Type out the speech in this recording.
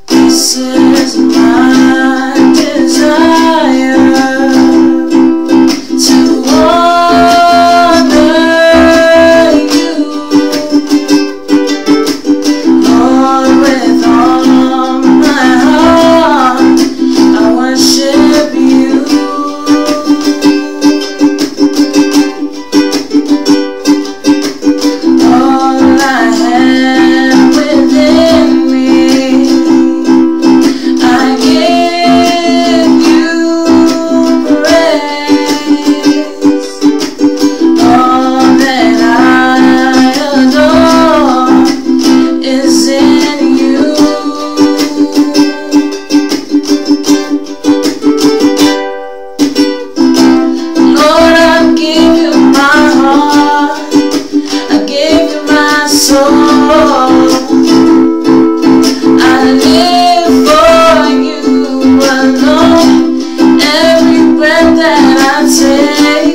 This is my desire to honor you, Lord, with all my heart. I worship you. All I have within me, I give you praise. All that I adore is in you. Lord, I give you my heart, I give you my soul. I live for you alone. Every breath that I take,